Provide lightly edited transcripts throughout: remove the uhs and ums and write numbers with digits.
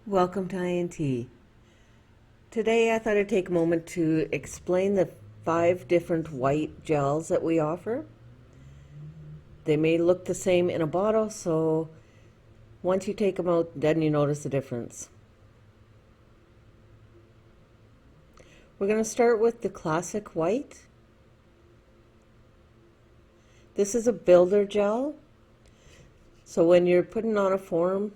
Welcome to INT. Today I thought I'd take a moment to explain the 5 different white gels that we offer. They may look the same in a bottle, so once you take them out, then you notice the difference. We're going to start with the classic white. This is a builder gel, so when you're putting on a form,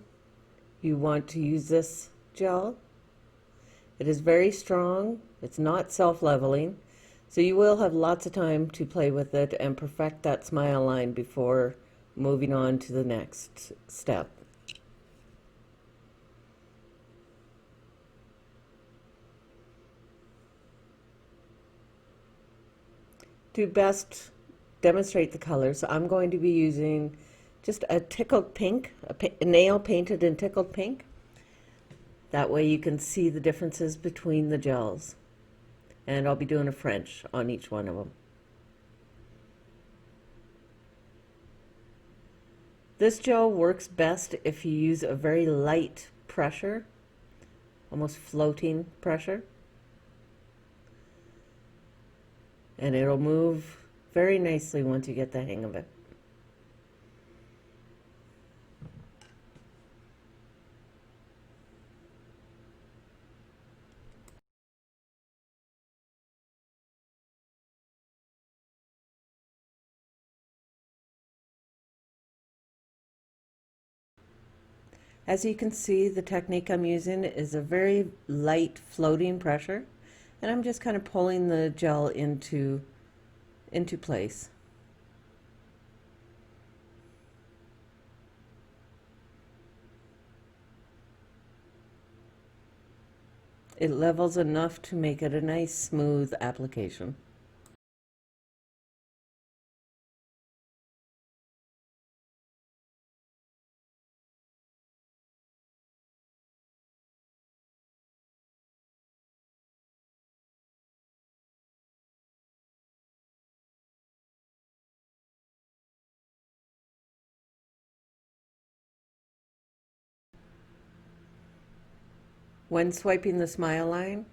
you want to use this gel. It is very strong. It's not self-leveling, so you will have lots of time to play with it and perfect that smile line before moving on to the next step. To best demonstrate the colors, I'm going to be using just a tickled pink, a nail painted in tickled pink. That way you can see the differences between the gels. And I'll be doing a French on each one of them. This gel works best if you use a very light pressure, almost floating pressure. And it'll move very nicely once you get the hang of it. As you can see, the technique I'm using is a very light floating pressure, and I'm just kind of pulling the gel into place. It levels enough to make it a nice smooth application. When swiping the smile line,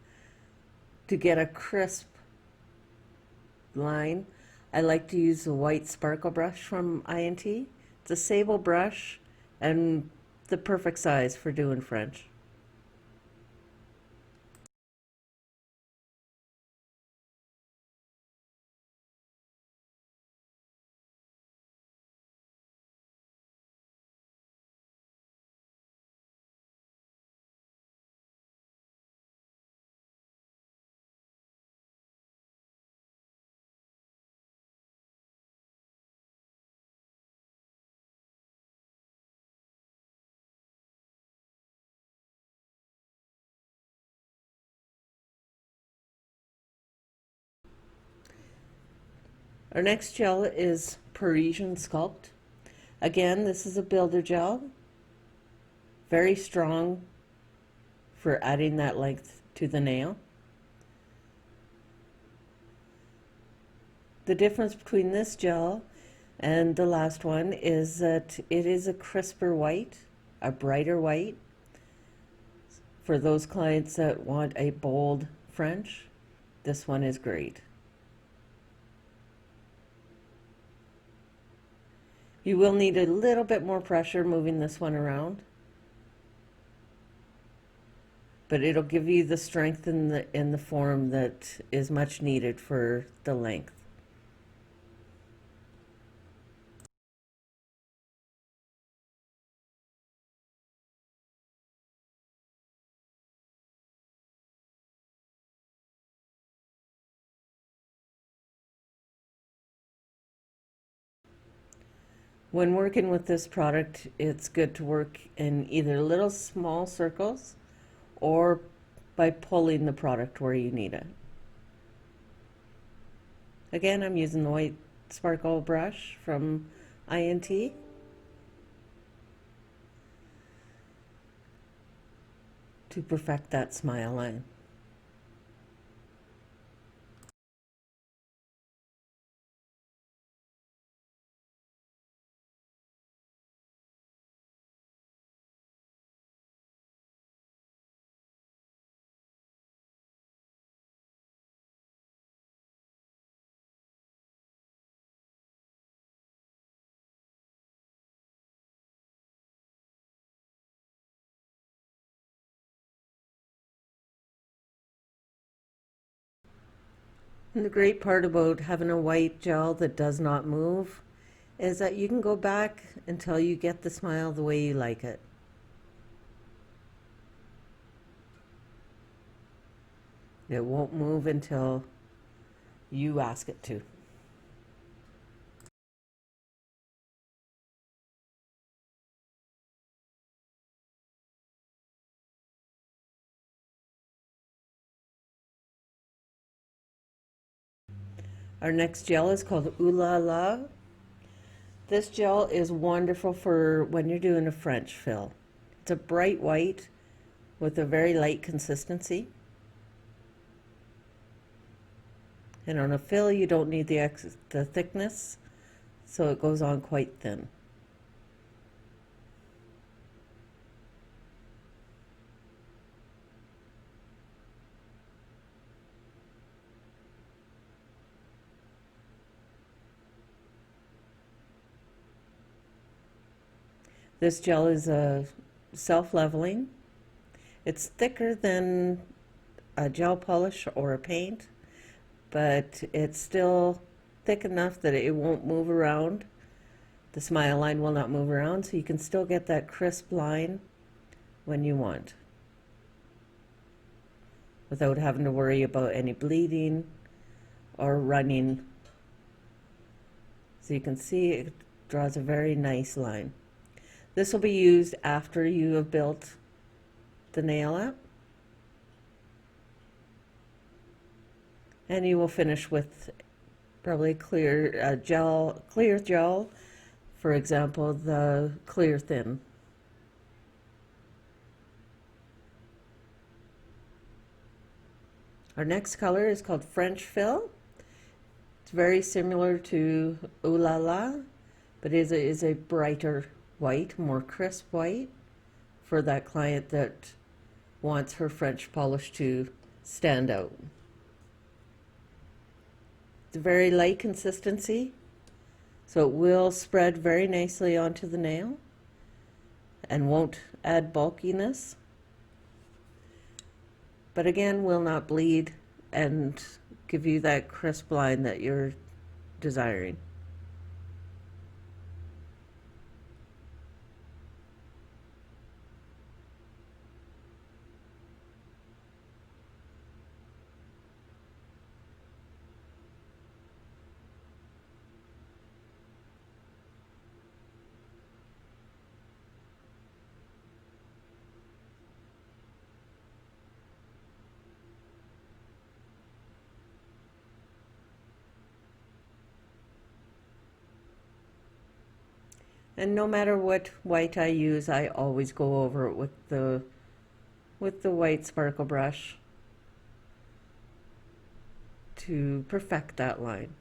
to get a crisp line, I like to use the white sparkle brush from INT. It's a sable brush and the perfect size for doing French. Our next gel is Parisian Sculpt. Again, this is a builder gel, very strong for adding that length to the nail. The difference between this gel and the last one is that it is a crisper white, a brighter white. For those clients that want a bold French, this one is great. You will need a little bit more pressure moving this one around, but it'll give you the strength in the form that is much needed for the length. When working with this product, it's good to work in either little small circles or by pulling the product where you need it. Again, I'm using the white sparkle brush from INT. To perfect that smile line. And the great part about having a white gel that does not move is that you can go back until you get the smile the way you like it. It won't move until you ask it to. Our next gel is called Ooh La La. This gel is wonderful for when you're doing a French fill. It's a bright white with a very light consistency. And on a fill, you don't need the thickness, so it goes on quite thin. This gel is a self-leveling. It's thicker than a gel polish or a paint, but it's still thick enough that it won't move around. The smile line will not move around, so you can still get that crisp line when you want, without having to worry about any bleeding or running. So you can see it draws a very nice line. This will be used after you have built the nail up. And you will finish with probably clear gel, for example, the clear thin. Our next color is called French Fill. It's very similar to Ooh La La, but it is a brighter white, more crisp white for that client that wants her French polish to stand out. It's a very light consistency, so it will spread very nicely onto the nail and won't add bulkiness, but again will not bleed and give you that crisp line that you're desiring. And no matter what white I use, I always go over it with the white sparkle brush to perfect that line.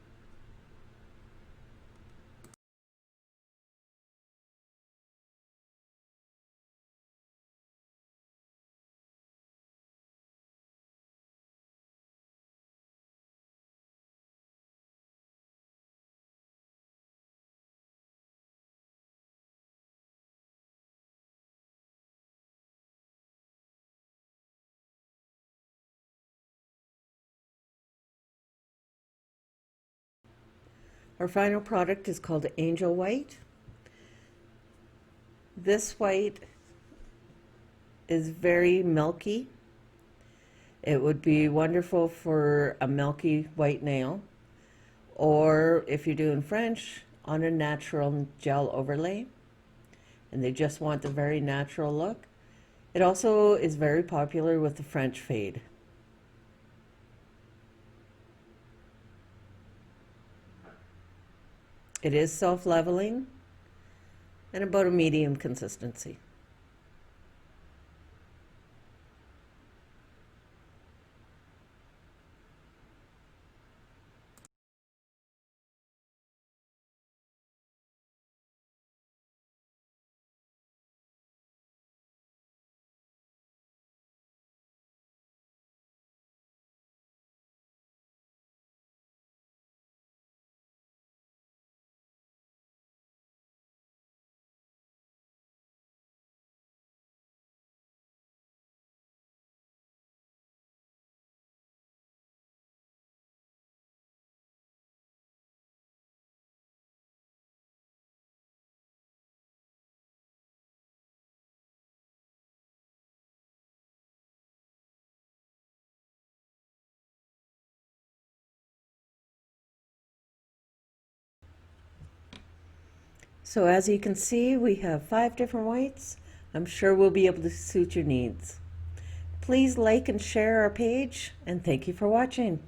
Our final product is called Angel White. This white is very milky. It would be wonderful for a milky white nail, or if you're doing French, on a natural gel overlay, and they just want the very natural look. It also is very popular with the French fade. It is self-leveling and about a medium consistency. So as you can see, we have 5 different whites. I'm sure we'll be able to suit your needs. Please like and share our page, and thank you for watching.